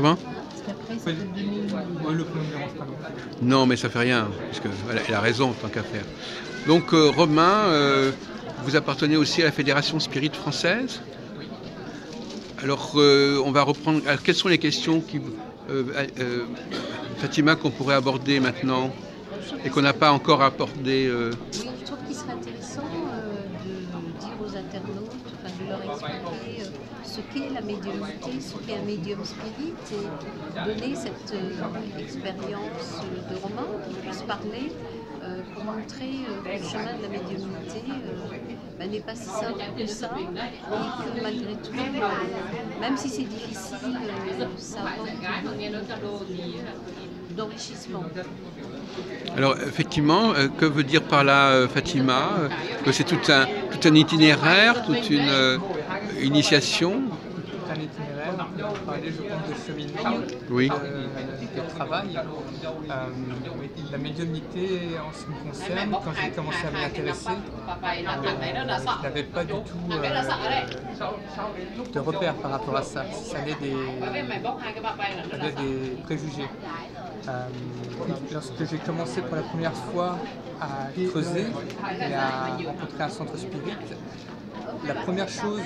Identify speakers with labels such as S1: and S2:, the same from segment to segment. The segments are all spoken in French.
S1: Comment?
S2: Parce qu'après, ça peut donner...
S3: Oui, le prénom ne dérange pas.
S1: Non, mais ça fait rien, parce qu'elle a raison, tant qu'à faire. Donc, Romain, vous appartenez aussi à la Fédération Spirit française. Alors, on va reprendre. Alors, quelles sont les questions qui, Fatima, qu'on pourrait aborder maintenant et qu'on n'a pas encore abordé
S2: Oui, je trouve qu'il serait intéressant de dire aux internautes, enfin, de leur expliquer ce qu'est la médiumnité, ce qu'est un médium spirit, et donner cette expérience de Romain qui puisse parler pour montrer que le chemin de la médiumnité n'est pas si simple que ça, et que malgré tout, même si c'est difficile, ça apporte d'enrichissement.
S1: Alors, effectivement, que veut dire par là, Fatima? Que c'est tout un itinéraire, toute une initiation?
S3: Un itinéraire, on parlait, je pense, de cheminement,
S1: Oui.
S3: de travail. La médiumnité, en ce qui me concerne, quand j'ai commencé à m'y intéresser, je n'avais pas du tout de repères par rapport à ça. Ça avait des préjugés. Lorsque j'ai commencé pour la première fois à creuser et à rencontrer un centre spirit, la première chose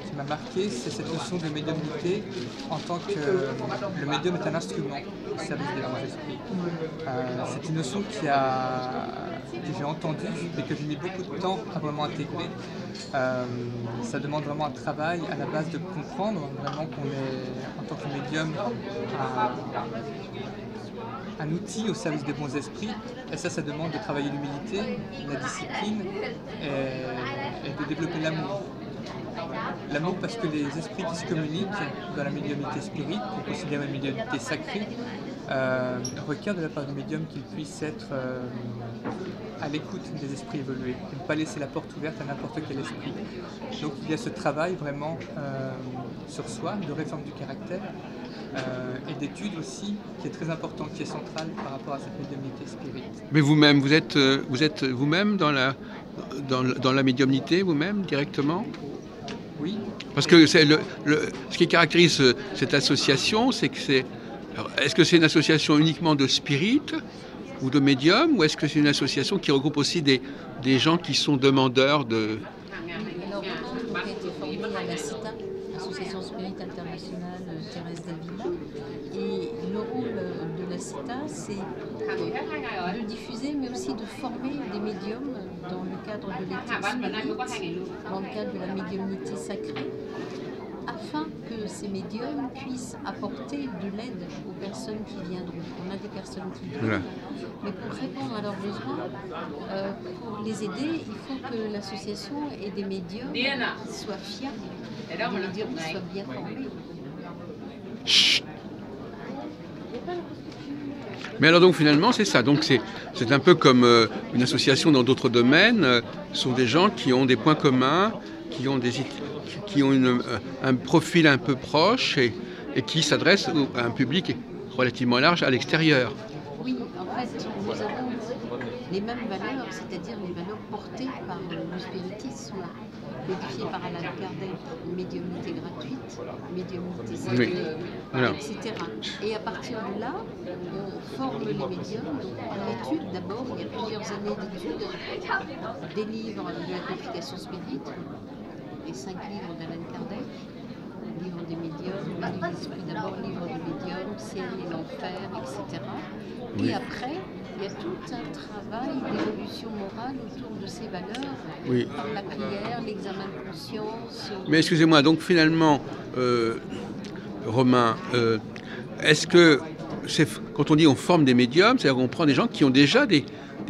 S3: qui m'a marqué, c'est cette notion de médiumnité en tant que le médium est un instrument au service des bons esprits. C'est une notion que j'ai entendue et que j'ai mis beaucoup de temps à vraiment intégrer. Ça demande vraiment un travail à la base de comprendre vraiment qu'on est, en tant que médium, un outil au service des bons esprits, et ça demande de travailler l'humilité, la discipline et de développer l'amour. L'amour parce que les esprits qui se communiquent dans la médiumnité spirit, qu'on considère une médiumnité sacrée, requiert de la part du médium qu'il puisse être à l'écoute des esprits évolués, et ne pas laisser la porte ouverte à n'importe quel esprit. Donc il y a ce travail vraiment sur soi, de réforme du caractère, et d'études aussi, qui est très important, qui est central par rapport à cette médiumnité spirit.
S1: Mais vous-même, vous êtes vous-même dans la médiumnité, vous-même, directement?
S3: Oui.
S1: Parce que c'est ce qui caractérise cette association, c'est que est-ce que c'est une association uniquement de spirit ou de médium, ou est-ce que c'est une association qui regroupe aussi des gens qui sont demandeurs de...
S2: Alors, Romain a été formé à la CITA, Association Spirit Internationale Thérèse d'Avila, et le rôle de la CITA, c'est de diffuser, mais aussi de former des médiums dans le cadre de l'éthique spirit, dans le cadre de la médiumnité sacrée, afin que ces médiums puissent apporter de l'aide aux personnes qui viendront. On a des personnes qui viennent, voilà. Mais pour répondre à leurs besoins, pour les aider, il faut que l'association ait des médiums qui soient fiables, des médiums qui soient bien formés.
S1: Chut. Mais alors donc finalement c'est ça, donc c'est un peu comme une association dans d'autres domaines, ce sont des gens qui ont des points communs, qui ont un profil un peu proche et qui s'adressent à un public relativement large à l'extérieur.
S2: Oui, en fait, nous avons les mêmes valeurs, c'est-à-dire les valeurs portées par le spiritisme, codifiées par Allan Kardec, médiumnité gratuite, médiumnité sacrée, oui. Voilà. Etc. Et à partir de là, on forme les médiums. Donc, on étude d'abord, il y a plusieurs années d'études, des livres de la codification spirit, les 5 livres d'Allan Kardec, livre des médiums, livre des esprits d'abord, livre des médiums, ciel et l'enfer, etc. Oui. Et après, il y a tout un travail d'évolution morale autour de ces valeurs, oui. Par la prière, l'examen de conscience.
S1: Mais excusez-moi, donc finalement, Romain, est-ce que, quand on dit on forme des médiums, c'est-à-dire qu'on prend des gens qui ont déjà des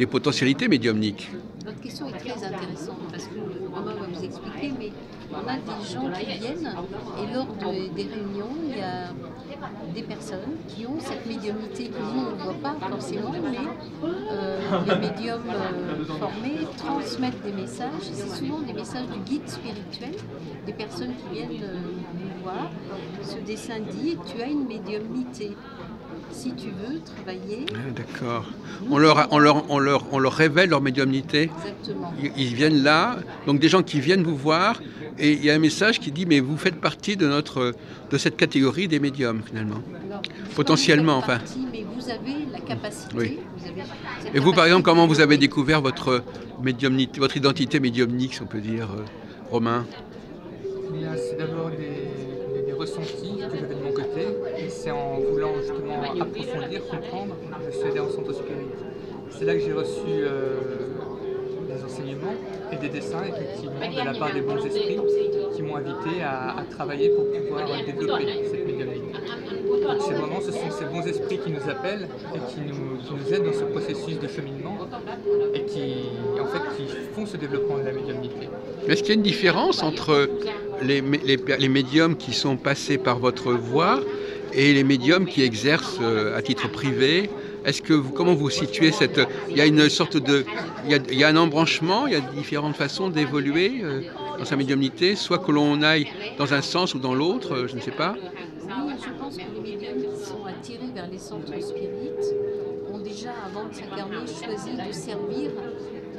S1: potentialités médiumniques?
S2: Votre question est très intéressante parce que Romain va vous expliquer, mais on a des gens qui viennent et lors des réunions, il y a des personnes qui ont cette médiumnité que nous on ne voit pas forcément, mais les médiums formés transmettent des messages. C'est souvent des messages du guide spirituel, des personnes qui viennent nous voir. Ce dessin dit « tu as une médiumnité ». si tu veux travailler.
S1: Ah, d'accord. On leur révèle leur médiumnité.
S2: Exactement.
S1: Ils viennent là, donc des gens qui viennent vous voir, et il y a un message qui dit mais vous faites partie de cette catégorie des médiums finalement.
S2: Alors,
S1: Potentiellement,
S2: vous faites
S1: enfin.
S2: partie, mais vous avez la capacité.
S1: Oui.
S2: Vous avez cette
S1: Et vous, par exemple,
S2: capacité
S1: comment
S2: de
S1: vous avez
S2: donner.
S1: découvert votre médiumnité, votre identité médiumnique, si on peut dire, Romain?
S3: Bien, c'est d'abord des ressentis que j'avais de mon côté, et c'est en voulant justement approfondir, comprendre, je suis allé en centre spirit. C'est là que j'ai reçu des enseignements et des dessins, effectivement, de la part des bons esprits qui m'ont invité à travailler pour pouvoir développer cette médiumnité. Donc c'est vraiment, ce sont ces bons esprits qui nous appellent et qui nous aident dans ce processus de cheminement et qui font ce développement de la médiumnité.
S1: Est-ce qu'il y a une différence entre les médiums qui sont passés par votre voie et les médiums qui exercent à titre privé? Comment vous situez il y a une sorte de, il y a un embranchement, il y a différentes façons d'évoluer dans sa médiumnité, soit que l'on aille dans un sens ou dans l'autre, je ne sais pas.
S2: Oui, je pense que les médiums qui sont attirés vers les centres spirites ont déjà, avant de s'incarner, choisi de servir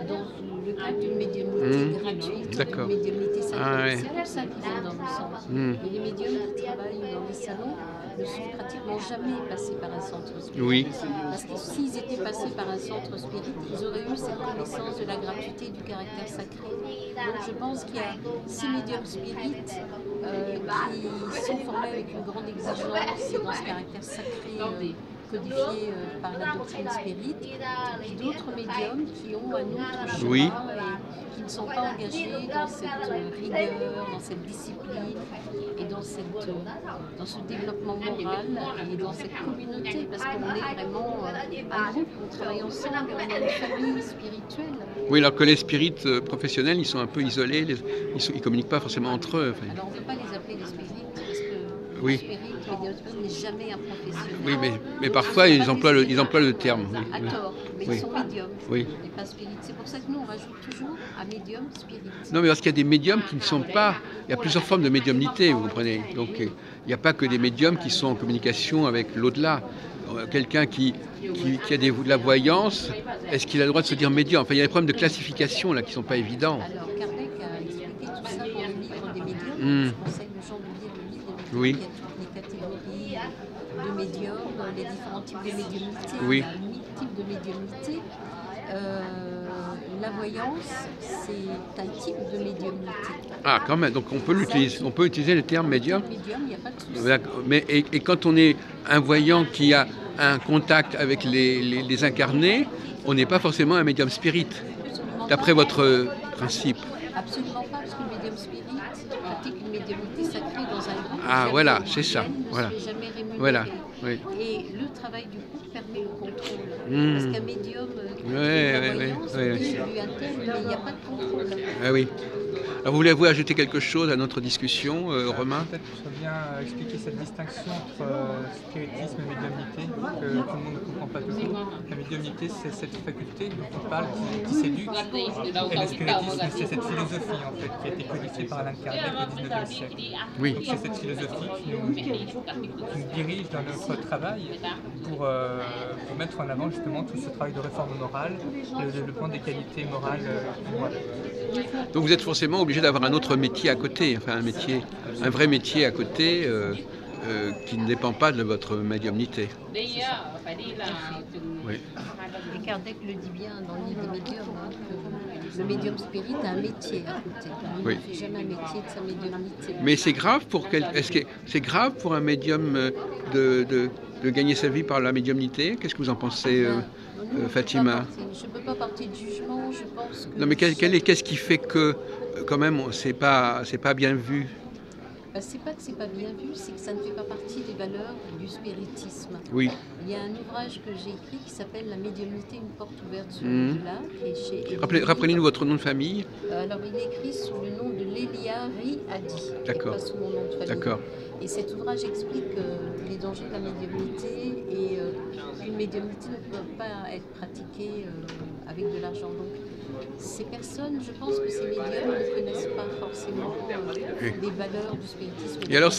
S2: dans le cadre d'une médiumnité gratuite,
S1: D'accord.
S2: d'une médiumnité sacrée.
S1: Ah ouais.
S2: C'est pour ça qu'ils viennent dans le centre. Mais les médiums qui travaillent dans les salons ne sont pratiquement jamais passés par un centre spirit.
S1: Oui.
S2: Parce que s'ils étaient passés par un centre spirit, ils auraient eu cette connaissance de la gratuité et du caractère sacré. Donc je pense qu'il y a 6 médiums spirites qui sont formés avec une grande exigence et dans ce caractère sacré codifié par la doctrine spirit, et puis d'autres médiums qui ont un autre chemin
S1: Oui.
S2: et qui ne sont pas engagés dans cette rigueur, dans cette discipline et dans ce développement moral et dans cette communauté, parce qu'on est vraiment un groupe, on travaille ensemble, on est une famille spirituelle.
S1: Oui, alors que les spirites professionnels, ils sont un peu isolés, ils ne communiquent pas forcément entre eux. Enfin.
S2: Alors on ne peut pas les appeler des spirites, parce que
S1: Oui.
S2: le spirit, médium spirit n'est jamais un professionnel.
S1: Oui, mais parfois ils emploient le terme. Oui,
S2: À tort, mais
S1: Oui.
S2: ils sont médiums
S1: Oui.
S2: et pas spirites. C'est pour ça que nous on rajoute toujours à médium spirit.
S1: Non, mais parce qu'il y a des médiums qui ne sont pas... Il y a plusieurs formes de médiumnité, vous comprenez. Donc il n'y a pas que des médiums qui sont en communication avec l'au-delà. Quelqu'un qui a de la voyance, est-ce qu'il a le droit de se dire médium? Enfin, il y a des problèmes de classification là qui ne sont pas évidents.
S2: Alors Kardec a expliqué tout ça dans le livre des médiums. Je conseille aux gens de lire le livre des médiums.
S1: Oui.
S2: Il y a toutes les catégories de médiums, les différents types de médiumnité.
S1: Oui.
S2: Il y a 1000 types de médiumnité. La voyance, c'est un type de médiumnité.
S1: Ah, quand même, donc on peut utiliser le terme médium.
S2: Médium, il n'y a pas de souci.
S1: D'accord. Mais et quand on est un voyant qui a un contact avec les incarnés, on n'est pas forcément un médium spirit,
S2: Absolument
S1: d'après
S2: pas.
S1: votre principe.
S2: Absolument pas, parce que le médium spirit pratique une médiumnité sacrée dans un groupe.
S1: Ah,
S2: Jamais
S1: voilà,
S2: il
S1: c'est ça,
S2: ne
S1: voilà.
S2: se fait jamais rémunérer.
S1: Voilà, oui.
S2: Et le travail du groupe permet le contrôle.
S1: Mmh.
S2: Parce qu'un médium qui
S1: Ouais,
S2: fait
S1: ouais,
S2: la voyance,
S1: ouais,
S2: oui,
S1: ouais.
S2: j'ai vu un tel, mais il n'y a pas de contrôle.
S1: Ah oui. Alors, voulez-vous ajouter quelque chose à notre discussion, Romain?
S3: Peut-être que je veux bien expliquer cette distinction entre spiritisme et médiumnité, que tout le monde ne comprend pas toujours. La médiumnité, c'est cette faculté dont on parle qui s'éduque, et le spiritisme, c'est cette philosophie en fait, qui a été codifiée par Allan Kardec au XIXe siècle.
S1: Oui.
S3: Donc c'est cette philosophie qui nous dirige dans notre travail pour mettre en avant justement tout ce travail de réforme morale, le développement des qualités morales du moi.
S1: Donc vous êtes forcément obligé d'avoir un autre métier à côté, enfin un vrai métier à côté qui ne dépend pas de votre médiumnité. Oui.
S2: Et Kardec le dit bien dans le livre des médiums, hein, que le médium spirit a un métier à côté. Il
S1: Oui.
S2: ne fait jamais un métier de sa médiumnité.
S1: Mais c'est grave est-ce que c'est grave pour un médium de gagner sa vie par la médiumnité? Qu'est-ce que vous en pensez, Fatima?
S2: Je ne peux pas porter de jugement, je pense que...
S1: Non, mais qu'est-ce qui fait que, quand même, c'est pas bien vu?
S2: C'est pas que c'est pas bien vu, c'est que ça ne fait pas partie des valeurs du spiritisme.
S1: Oui.
S2: Il y a un ouvrage que j'ai écrit qui s'appelle La médiumnité, une porte ouverte sur
S1: Mhm.
S2: l'au-delà, qui est chez
S1: Rappelez-nous votre nom de famille.
S2: Alors il est écrit sous le nom de Lélia Riadi,
S1: D'accord.
S2: et pas sous mon nom de famille.
S1: D'accord.
S2: Et cet ouvrage explique les dangers de la médiumnité et qu'une médiumnité ne peut pas être pratiquée avec de l'argent. Donc Ces personnes, je pense que ces médiums ne connaissent pas forcément les valeurs du spiritisme.
S1: Et alors,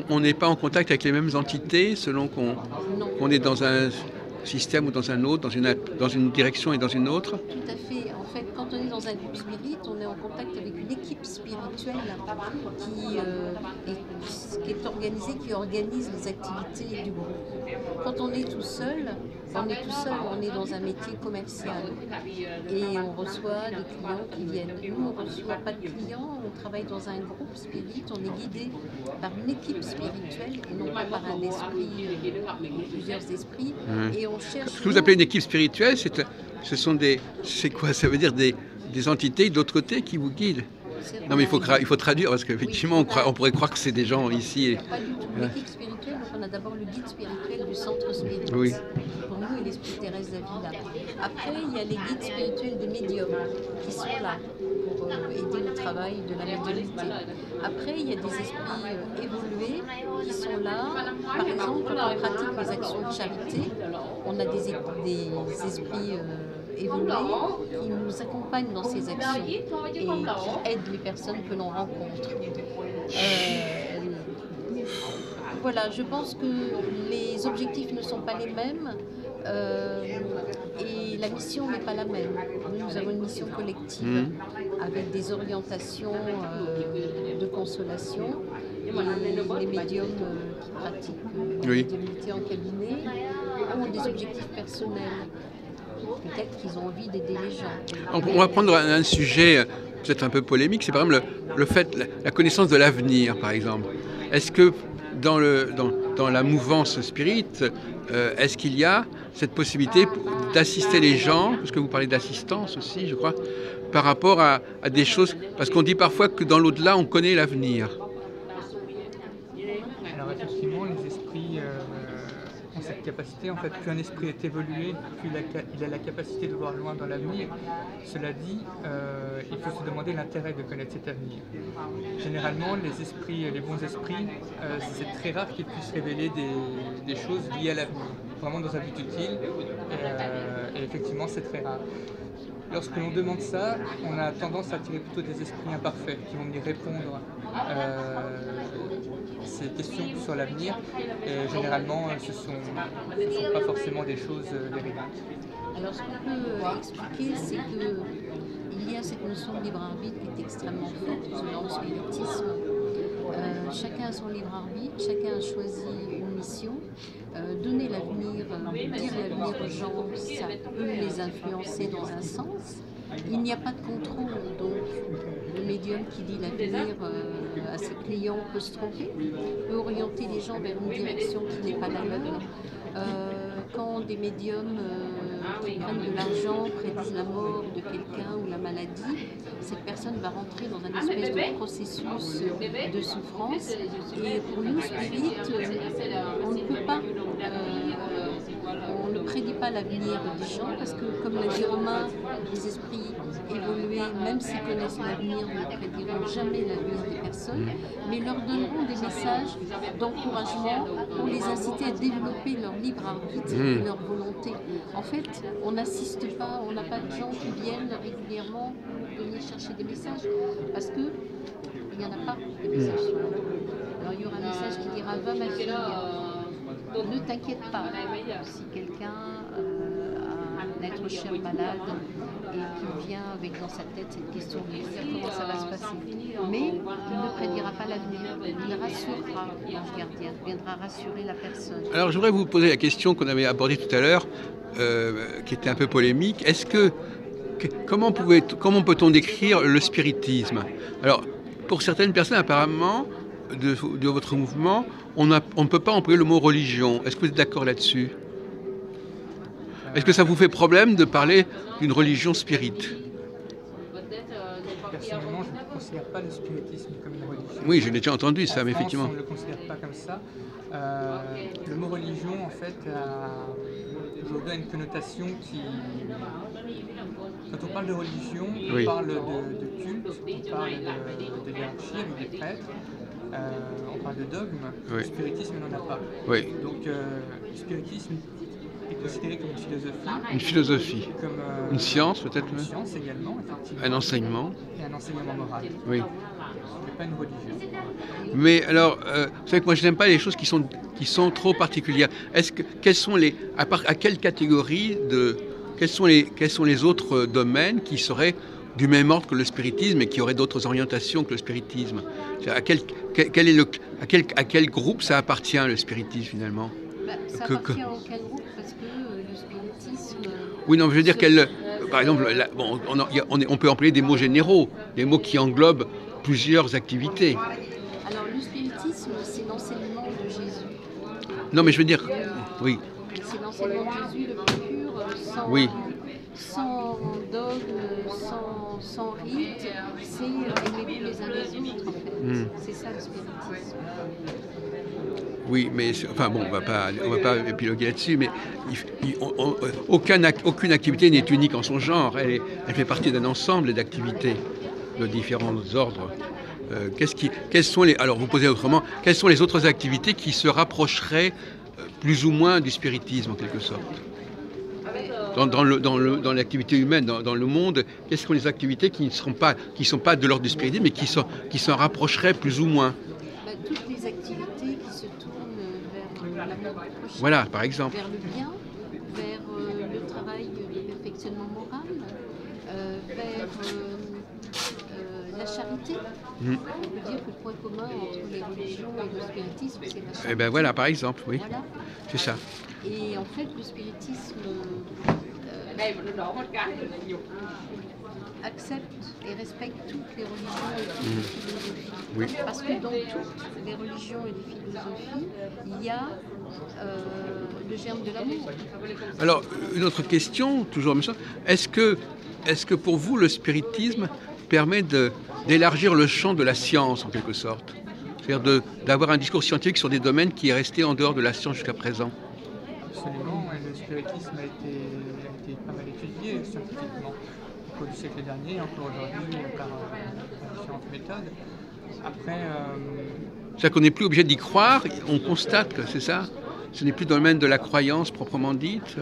S1: on n'est pas en contact avec les mêmes entités selon qu'on est dans un système ou dans un autre, dans une direction et dans une autre?
S2: Tout à fait. En fait, quand on est dans un groupe spirit, on est en contact avec une équipe spirituelle qui est organisée, qui organise les activités du groupe. Quand on est tout seul, on est dans un métier commercial et on reçoit des clients qui viennent. Nous, on ne reçoit pas de clients, on travaille dans un groupe spirit, on est guidé par une équipe spirituelle et non pas par un esprit, plusieurs esprits. Et on cherche.
S1: Ce que vous appelez une équipe spirituelle, c'est quoi? Ça veut dire des entités d'autre côté qui vous guident? Non, mais il faut traduire parce qu'effectivement, on pourrait croire que c'est des gens ici.
S2: Pas du tout. L'équipe spirituelle, donc on a d'abord le guide spirituel du centre spirit.
S1: Oui.
S2: Pour nous, et l'esprit Thérèse d'Avila. Après, il y a les guides spirituels des médiums qui sont là pour aider au travail de la médiumnité. Après, il y a des esprits évolués qui sont là. Par exemple, quand on pratique les actions de charité, on a des esprits évolués qui nous accompagnent dans ces actions et qui aident les personnes que l'on rencontre. Voilà, je pense que les objectifs ne sont pas les mêmes et la mission n'est pas la même. Nous avons une mission collective avec des orientations de consolation. Les médiums qui pratiquent la médiumnité en cabinet ont des objectifs personnels. Peut-être qu'ils ont envie d'aider les gens.
S1: On va prendre un sujet peut-être un peu polémique, c'est par exemple le fait, la connaissance de l'avenir, par exemple. Est-ce que dans la mouvance spirit, est-ce qu'il y a cette possibilité d'assister les gens, parce que vous parlez d'assistance aussi, je crois, par rapport à des choses, parce qu'on dit parfois que dans l'au-delà, on connaît l'avenir.
S3: Alors effectivement, les esprits ont cette capacité, en fait, plus un esprit est évolué, plus il a la capacité de voir loin dans l'avenir. Cela dit, il faut se demander l'intérêt de connaître cet avenir. Généralement, les bons esprits, c'est très rare qu'ils puissent révéler des choses liées à l'avenir, vraiment dans un but utile, et effectivement, c'est très rare. Lorsque l'on demande ça, on a tendance à attirer plutôt des esprits imparfaits qui vont venir répondre ces questions sur l'avenir. Et généralement, ce ne sont pas forcément des choses véridiques.
S2: Alors, ce qu'on peut expliquer, c'est qu'il y a cette notion de libre arbitre qui est extrêmement forte dans le spiritisme. Chacun a son libre arbitre, chacun a choisi une mission. Donner l'avenir, dire l'avenir aux gens, ça peut les influencer dans un sens. Il n'y a pas de contrôle, donc le médium qui dit l'avenir à ses clients peut se tromper, peut orienter les gens vers une direction qui n'est pas la leur. Quand des médiums qui prennent de l'argent prédisent la mort de quelqu'un ou la maladie, cette personne va rentrer dans un espèce de processus de souffrance. Et pour nous, spirit, on ne peut pas, on ne prédit pas l'avenir des gens parce que, comme l'a dit Romain, les esprits évolués, même s'ils connaissent l'avenir, ne prédiront jamais l'avenir des personnes, mais leur donneront des messages d'encouragement pour les inciter à développer leur libre arbitre et leur volonté. En fait, on n'assiste pas, on n'a pas de gens qui viennent régulièrement venir chercher des messages parce que il n'y en a pas de messages sur la vie. Alors il y aura un message qui dira va ma fille, ne t'inquiète pas si quelqu'un a un être cher malade et qui vient avec dans sa tête cette question de dire comment ça va se passer. Mais il ne prédira pas l'avenir, il rassurera l'ange gardien, viendra rassurer la personne.
S1: Alors je voudrais vous poser la question qu'on avait abordée tout à l'heure, qui était un peu polémique. Comment peut-on décrire le spiritisme? Alors, pour certaines personnes, apparemment, de votre mouvement, on ne peut pas employer le mot religion. Est-ce que vous êtes d'accord là-dessus? Est-ce que ça vous fait problème de parler d'une religion spirit?
S3: Personnellement, je ne considère pas le spiritisme comme une religion.
S1: Oui, je l'ai déjà entendu ça, mais
S3: France,
S1: effectivement.
S3: on ne le considère pas comme ça. Le mot religion, en fait, aujourd'hui a une connotation qui... Quand on parle de religion, on parle de culte, on parle de hiérarchie avec des prêtres, on parle de dogme. Le spiritisme n'en a pas.
S1: Oui.
S3: Donc, le spiritisme, est considéré comme une philosophie,
S1: Une philosophie,
S3: comme
S1: une science peut-être,
S3: une science également, effectivement,
S1: un enseignement.
S3: et un enseignement moral,
S1: Oui.
S3: mais pas une religion.
S1: Mais alors, vous savez que moi je n'aime pas les choses qui sont trop particulières. Quelles sont à quelle catégorie quels sont les autres domaines qui seraient du même ordre que le spiritisme et qui auraient d'autres orientations que le spiritisme? À quel groupe ça appartient le spiritisme finalement?
S2: Ça appartient à aucun groupe parce que le spiritisme...
S1: Oui, non, je veux dire par exemple, on peut employer des mots généraux, des mots qui englobent plusieurs activités.
S2: Alors le spiritisme, c'est l'enseignement de Jésus.
S1: Non, mais je veux dire, oui,
S2: C'est l'enseignement de Jésus le plus pur,
S1: oui.
S2: sans dogme, sans rite. C'est aimer les uns les autres en fait. C'est ça le spiritisme.
S1: Oui, mais enfin bon, on va pas épiloguer là-dessus, mais aucune activité n'est unique en son genre. Elle fait partie d'un ensemble d'activités de différents ordres. Alors vous posez autrement, quelles sont les autres activités qui se rapprocheraient plus ou moins du spiritisme en quelque sorte? Dans l'activité humaine, dans le monde, quelles sont les activités qui ne sont pas de l'ordre du spiritisme, mais qui s'en rapprocheraient plus ou moins?
S2: Toutes les activités qui se tournent vers l'amour du prochain,
S1: Voilà, par exemple.
S2: vers le bien, vers le travail de perfectionnement moral, vers la charité. On peut dire que le point commun entre les religions et le spiritisme, c'est la charité.
S1: Eh bien voilà, par exemple, oui,
S2: Voilà.
S1: c'est ça.
S2: Et en fait, le spiritisme accepte et respecte toutes les religions et toutes les philosophies.
S1: Oui.
S2: Parce que dans toutes les religions et les philosophies, il y a le germe de l'amour.
S1: Alors, une autre question, toujours même chose, est-ce que pour vous, le spiritisme permet d'élargir le champ de la science, en quelque sorte? C'est-à-dire d'avoir un discours scientifique sur des domaines qui est resté en dehors de la science jusqu'à présent?
S3: Absolument, et le spiritisme a été pas mal étudié scientifiquement au cours du siècle dernier, encore aujourd'hui par différentes méthodes. Après,
S1: C'est-à-dire qu'on n'est plus obligé d'y croire, on constate que c'est ça? Ce n'est plus dans le domaine de la croyance proprement dite?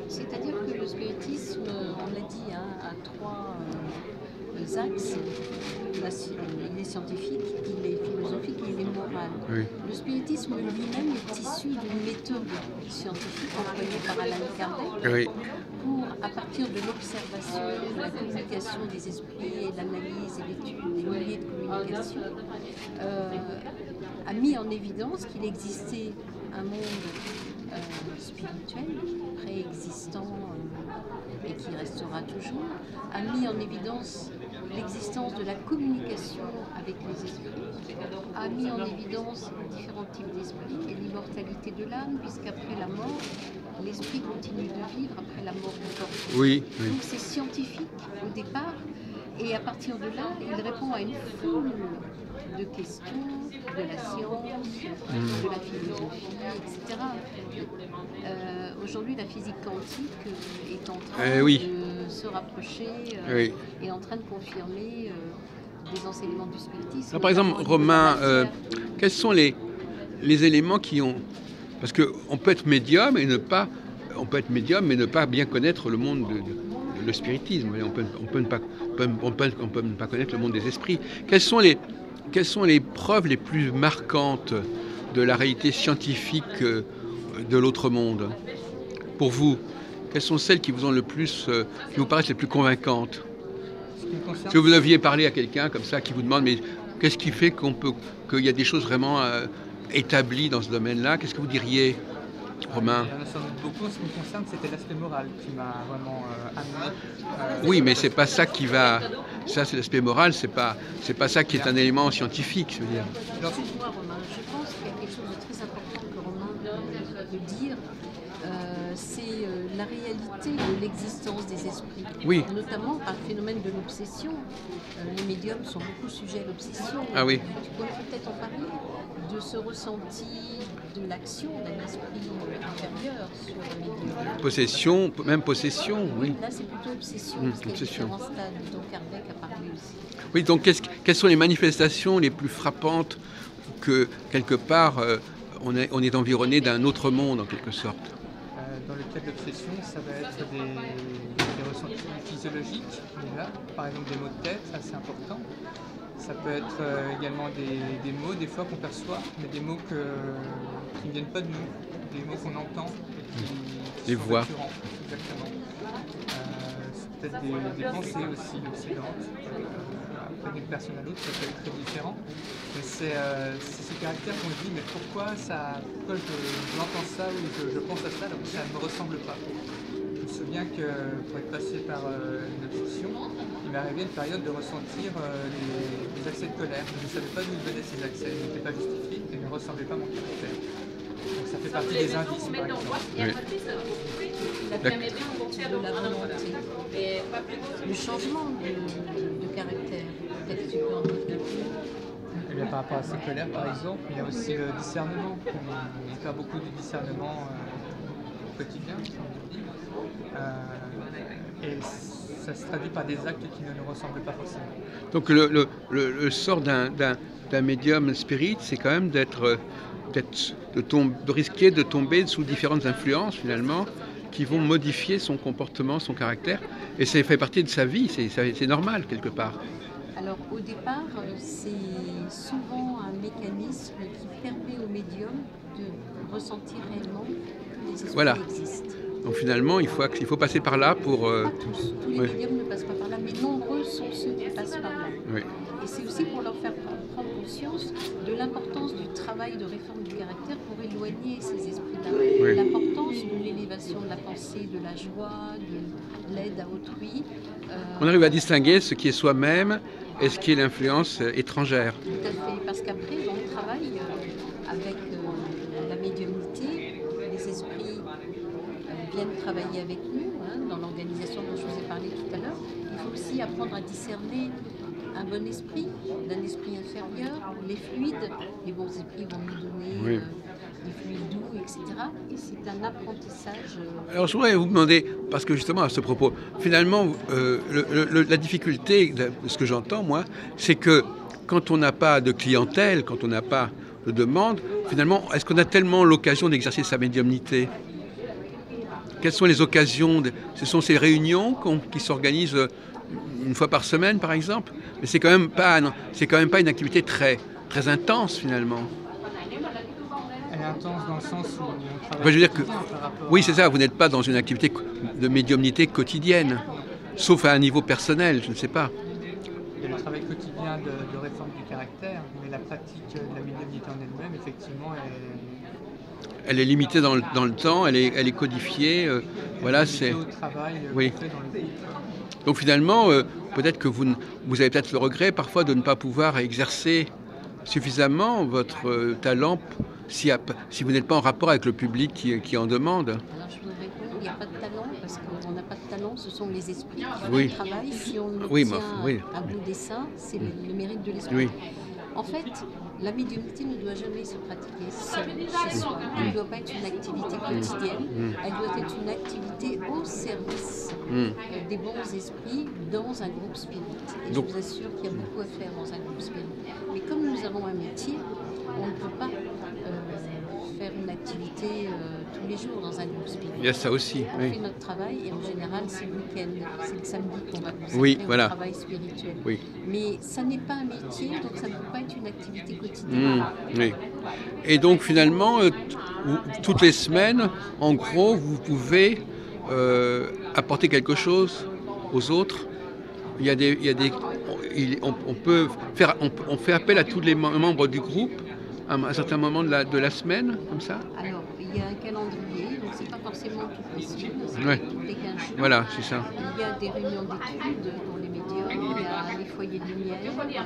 S2: C'est-à-dire que le spiritisme, on l'a dit, a trois axes. Il est scientifique, il est philosophique et il est moral.
S1: Oui.
S2: Le spiritisme lui-même est issu d'une méthode scientifique employée par Allan Kardec
S1: Oui.
S2: pour, à partir de l'observation, de la communication des esprits et de l'analyse et l'étude des milliers de communications, a mis en évidence qu'il existait un monde spirituel, préexistant et qui restera toujours, a mis en évidence l'existence de la communication avec les esprits, a mis en évidence différents types d'esprits et l'immortalité de l'âme, puisqu'après la mort, l'esprit continue de vivre après la mort du corps.
S1: Oui, oui.
S2: Donc c'est scientifique au départ, et à partir de là, il répond à une foule de questions, de la science, de la philosophie, etc. Aujourd'hui, la physique quantique est en train de se rapprocher et en train de confirmer des enseignements du spiritisme.
S1: Alors, par exemple, Romain, quels sont les éléments qui ont... Parce qu'on peut être médium et ne pas... On peut être médium mais ne pas bien connaître le monde le spiritisme. On peut ne pas connaître le monde des esprits. Quelles sont les preuves les plus marquantes de la réalité scientifique de l'autre monde? Pour vous, quelles sont celles qui vous ont le plus, qui vous paraissent les plus convaincantes? Si vous deviez parler à quelqu'un comme ça qui vous demande mais qu'est-ce qui fait qu'il y a des choses vraiment établies dans ce domaine-là, qu'est-ce que vous diriez, Romain?
S3: Il y en a sans doute beaucoup. En ce qui me concerne, c'était l'aspect moral qui m'a vraiment amené.
S1: Oui, mais c'est pas ça qui va. Ça, c'est l'aspect moral. C'est pas ça qui est un élément scientifique, je veux dire.
S2: Excuse-moi, Romain. Je pense qu'il y a quelque chose de très important que Romain veut dire. C'est la réalité de l'existence des esprits.
S1: Oui.
S2: Notamment par le phénomène de l'obsession. Les médiums sont beaucoup sujets à l'obsession.
S1: Ah oui.
S2: Tu pourrais peut-être en parler de ce ressenti de l'action d'un esprit intérieur sur les médiums.
S1: Possession, même possession, oui.
S2: Là, c'est plutôt obsession, parce qu'il y a différents stades dont Kardec a parlé aussi.
S1: Oui, donc quelles sont les manifestations les plus frappantes que, quelque part, on est environné d'un autre monde, en quelque sorte?
S3: dans le cas de l'obsession, ça va être des ressentis physiologiques, déjà. Par exemple des maux de tête, ça c'est important. Ça peut être également des mots des fois qu'on perçoit, mais des mots qui ne viennent pas de nous, des mots qu'on entend et qui
S1: Les
S3: sont
S1: voix.
S3: récurrents. Exactement. C'est peut-être des pensées aussi obsédantes. Après d'une personne à l'autre, ça peut être très différent. Mais c'est ce caractère qu'on se dit, mais pourquoi j'entends ça ou je pense à ça alors que ça ne me ressemble pas. Je me souviens que pour être passé par une obsession, il m'est arrivé une période de ressentir des accès de colère. Je ne savais pas d'où venaient ces accès, ils n'étaient pas justifiés et ne ressemblaient pas à mon caractère. Donc ça fait partie des indices, par exemple.
S1: Oui.
S2: De la volonté. Le changement de caractère. Peut-être que tu peux en dire plus.
S3: Eh bien, par rapport à ces colères, par exemple, il y a aussi le discernement. On fait beaucoup de discernement au quotidien, comme on dit. Et ça se traduit par des actes qui ne nous ressemblent pas forcément.
S1: Donc le sort d'un médium spirit, c'est quand même de risquer de tomber sous différentes influences finalement qui vont modifier son comportement, son caractère, et ça fait partie de sa vie, c'est normal quelque part.
S2: Alors au départ, c'est souvent un mécanisme qui permet au médium de ressentir réellement que les esprits existent.
S1: Donc finalement, il faut passer par là pour...
S2: Pas tous les médiums ne passent pas par là, mais nombreux sont ceux qui passent par là.
S1: Oui.
S2: Et c'est aussi pour leur faire prendre conscience de l'importance du travail de réforme du caractère pour éloigner ces esprits-là.
S1: Oui.
S2: L'importance de l'élévation de la pensée, de la joie, de l'aide à autrui.
S1: On arrive à distinguer ce qui est soi-même et ce qui est l'influence étrangère.
S2: Tout à fait, parce qu'après, dans le travail avec la médiumnité, les esprits viennent travailler avec nous, dans l'organisation dont je vous ai parlé tout à l'heure. Il faut aussi apprendre à discerner un bon esprit d'un esprit inférieur, les fluides. Les bons esprits vont nous donner des fluides doux, etc. Et c'est un apprentissage.
S1: Alors je voudrais vous demander, parce que justement à ce propos, finalement, la difficulté, de ce que j'entends moi, c'est que quand on n'a pas de clientèle, quand on n'a pas de demande, finalement, est-ce qu'on a tellement l'occasion d'exercer sa médiumnité ? Quelles sont les occasions Ce sont ces réunions qui s'organisent une fois par semaine, par exemple. Mais c'est quand même pas une activité très intense finalement.
S3: Elle est intense dans le sens où on travaille.
S1: Enfin, je veux dire que oui, c'est
S3: à...
S1: ça. Vous n'êtes pas dans une activité de médiumnité quotidienne, sauf à un niveau personnel, je ne sais pas.
S3: Il y a le travail quotidien de réforme du caractère, mais la pratique de la médiumnité en elle-même, effectivement,
S1: elle est limitée dans le temps, elle est codifiée. Voilà, c'est.
S3: Au travail
S1: oui.
S3: fait dans le groupe.
S1: Donc finalement, peut-être que vous avez peut-être le regret parfois de ne pas pouvoir exercer suffisamment votre talent si vous n'êtes pas en rapport avec le public qui en demande.
S2: Alors je voudrais répondre, il n'y a pas de talent parce qu'on n'a pas de talent, ce sont les esprits qui font
S1: Oui.
S2: le travail. Si on
S1: Oui,
S2: obtient un beau dessin, c'est le mérite de l'esprit.
S1: Oui.
S2: En fait, la médiumnité ne doit jamais se pratiquer seule chez soi. Elle ne doit pas être une activité quotidienne. Elle doit être une activité au service des bons esprits dans un groupe spirit. Et donc, je vous assure qu'il y a beaucoup à faire dans un groupe spirit. Mais comme nous avons un métier, on ne peut pas faire une activité tous les jours dans un groupe spirit.
S1: Il y a ça aussi.
S2: On
S1: Oui.
S2: fait notre travail et en général c'est le week-end, c'est le samedi qu'on va consacrer
S1: Oui,
S2: au
S1: voilà.
S2: travail spirituel.
S1: Oui.
S2: Mais ça n'est pas un métier, donc ça ne peut pas être une activité quotidienne.
S1: Oui. Et donc finalement, toutes les semaines, en gros, vous pouvez apporter quelque chose aux autres. On fait appel à tous les membres du groupe à un certain moment de la semaine, comme ça.
S2: Alors, il y a un calendrier, donc c'est pas forcément tout précis, c'est
S1: Ouais.
S2: tous les 15 jours.
S1: Voilà, c'est ça.
S2: Il y a des réunions d'études pour les médiums, il y a les foyers de lumière, il y a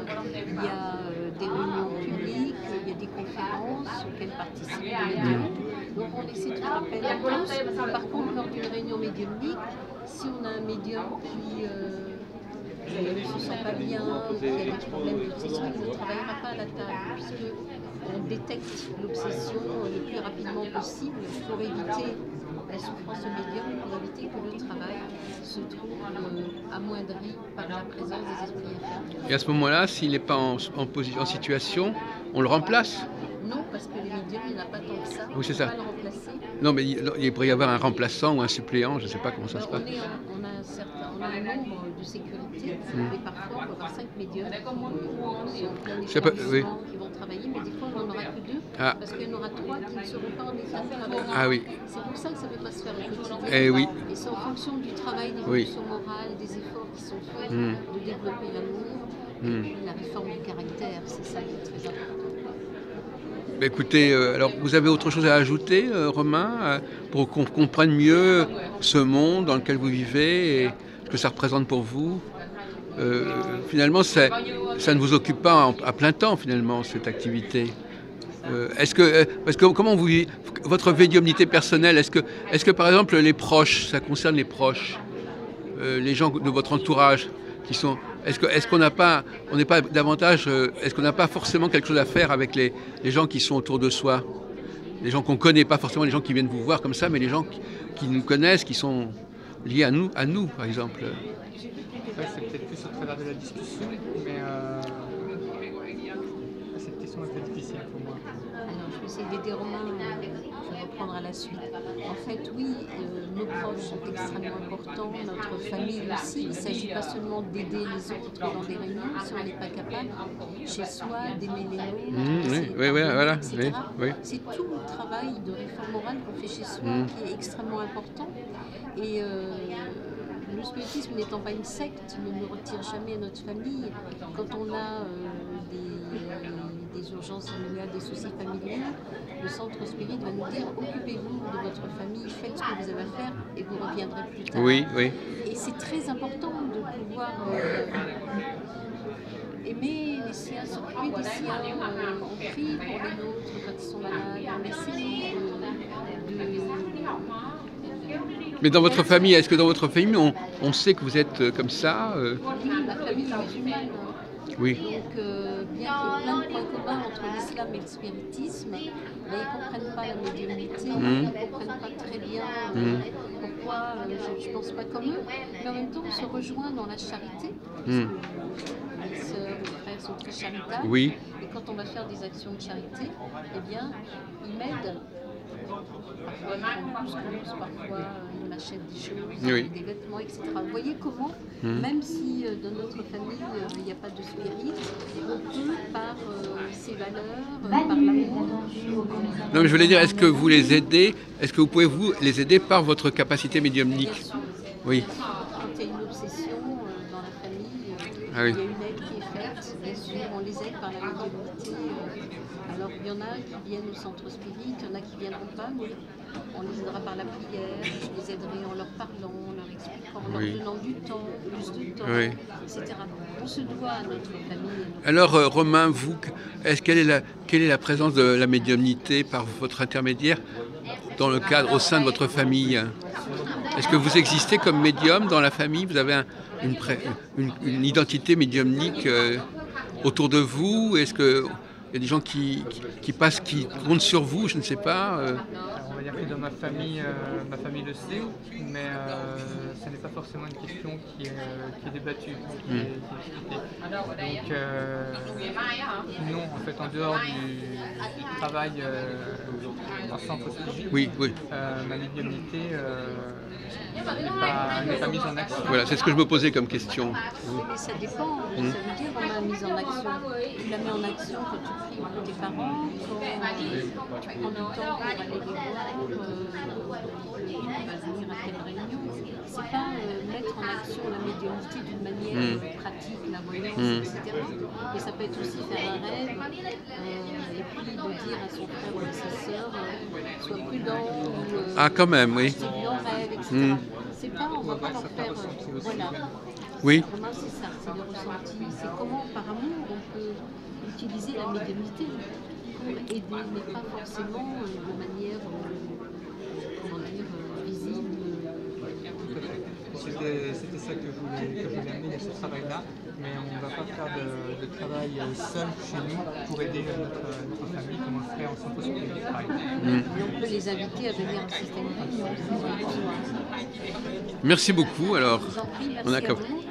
S2: des réunions publiques, il y a des conférences auxquelles participent les médiums. Donc on essaie de faire appel à tous. Par contre, lors d'une réunion médiumnique, si on a un médium qui ne se sent pas bien, qui a des problèmes d'obsession, il ne travaillera pas à la table, puisque on détecte l'obsession le plus rapidement possible pour éviter la souffrance médium, pour éviter que le travail se trouve amoindri par la présence des esprits inférieurs.
S1: Et à ce moment-là, s'il n'est pas en situation, on le remplace.
S2: Non, parce que les médium, il n'y en a pas tant que ça.
S1: Oui, c'est
S2: On
S1: ça.
S2: peut pas le remplacer.
S1: Non, mais il pourrait y avoir un remplaçant ou un suppléant, je ne sais pas comment ça se passe.
S2: On a un nombre de sécurité, mais parfois on peut avoir 5 médiums qui sont en plein
S1: Je sais pas, oui.
S2: établissement, qui vont travailler, mais des fois on n'en aura que 2,
S1: Ah.
S2: parce qu'il y en aura 3 qui ne seront pas en état de travailler.
S1: Ah oui.
S2: C'est pour ça que ça ne peut pas se faire au quotidien.
S1: Eh oui.
S2: Et c'est en fonction du travail d'évolution morale, des efforts qui sont faits, de développer l'amour, et puis la réforme du caractère, c'est ça qui est très important.
S1: Bah, écoutez, alors vous avez autre chose à ajouter, Romain, pour qu'on comprenne mieux ce monde dans lequel vous vivez et ce que ça représente pour vous? Finalement, ça ne vous occupe pas à plein temps, finalement, cette activité. Parce que comment vous vivez votre médiumnité personnelle? Est-ce que par exemple les proches, ça concerne les proches, les gens de votre entourage qui sont, est-ce qu'on n'a pas, on n'est pas davantage, est-ce qu'on n'a pas forcément quelque chose à faire avec les gens qui sont autour de soi, les gens qu'on connaît, pas forcément les gens qui viennent vous voir comme ça, mais les gens qui nous connaissent, qui sont liés à nous par exemple.
S3: Ouais, c'est peut-être plus au travers de la discussion, mais cette question est un peu difficile pour moi.
S2: Alors, je vais essayer d'aider Romain, je vais reprendre à la suite. En fait, oui, nos proches sont extrêmement importants, notre famille aussi. Il ne s'agit pas seulement d'aider les autres dans des réunions, si on n'est pas capable, chez soi, d'aimer les nôtres,
S1: Oui, voilà,
S2: etc.
S1: oui.
S2: C'est tout le travail de réforme morale qu'on fait chez soi qui est extrêmement important. Et le spiritisme n'étant pas une secte, ne nous retire jamais à notre famille. Quand on a des urgences familiales, des soucis familiaux, le centre spirit va nous dire occupez-vous de votre famille, faites ce que vous avez à faire et vous reviendrez plus tard.
S1: Oui.
S2: Et c'est très important de pouvoir aimer les siens, s'occuper des siens, on prie pour les nôtres quand ils sont malades, on essaie
S1: Mais dans votre famille, est-ce que dans votre famille, on sait que vous êtes comme ça
S2: Oui, ma famille musulmane.
S1: Oui.
S2: Donc, bien qu'il y ait plein de points communs entre l'islam et le spiritisme, mais ils ne comprennent pas la médiumnité, ils ne comprennent pas très bien pourquoi je ne pense pas comme eux, mais en même temps on se rejoint dans la charité, parce que mes sœurs, mes frères sont très charitables,
S1: Oui.
S2: et quand on va faire des actions de charité, eh bien, ils m'aident. Parfois ils font plus qu'on ose, parfois ils m'achètent des choses, des vêtements, etc. Vous voyez comment, même si dans notre famille il n'y a pas de spirit, on peut par ses valeurs, par l'amour.
S1: Non, mais je voulais dire, est-ce que vous les aidez, est-ce que vous pouvez vous les aider par votre capacité médiumnique?
S2: Bien sûr.
S1: Oui.
S2: Quand il y a une obsession dans la famille,
S1: Ah oui.
S2: il y a une aide qui est faite, bien sûr, on les aide par la médiumnité. Alors il y en a qui viennent au centre spirit, il y en a qui ne viendront pas, mais on les aidera par la prière, je les aiderai en leur parlant, en leur expliquant, en leur donnant du temps, plus de temps, etc. On se doit à notre famille.
S1: Alors Romain, vous, quelle est la présence de la médiumnité par votre intermédiaire dans le cadre, au sein de votre famille? Est-ce que vous existez comme médium dans la famille? Vous avez une identité médiumnique autour de vous? Est-ce que il y a des gens qui passent, qui comptent sur vous? Je ne sais pas.
S3: Alors, on va dire que dans ma famille le sait, mais ce n'est pas forcément une question qui est débattue, qui est discutée. Donc, non, en fait, en dehors du travail en centre spirit, ma médiumnité n'est pas mise en action.
S1: Voilà, c'est ce que je me posais comme question.
S2: Mais ça dépend, ça veut dire qu'on a mise en action. Tu la mets en action quand tu pries pour tes parents, quand tu prends du temps pour aller les voir, venir à telle réunion. C'est pas mettre en action la médiumnité d'une manière pratique, la voyance, etc. Mais ça peut être aussi faire un rêve et puis de dire à son frère ou à sa sœur sois prudent ou
S1: quand même, oui.
S2: je t'ai vu en rêve, etc. C'est pas, on va pas leur faire voilà.
S1: Oui.
S2: Pour moi, c'est ça, c'est le ressenti, c'est comment par amour on peut utiliser la médiumnité pour aider, mais pas forcément de manière visible.
S3: C'était ça que je voulais amener à ce travail-là, mais on ne va pas faire de travail seul chez nous pour aider notre famille comme on ferait en centre spirit, par exemple.
S2: Et on peut les inviter à venir assister à une réunion.
S1: Merci beaucoup. Alors,
S2: Je vous en prie,
S1: on a
S2: merci à vous.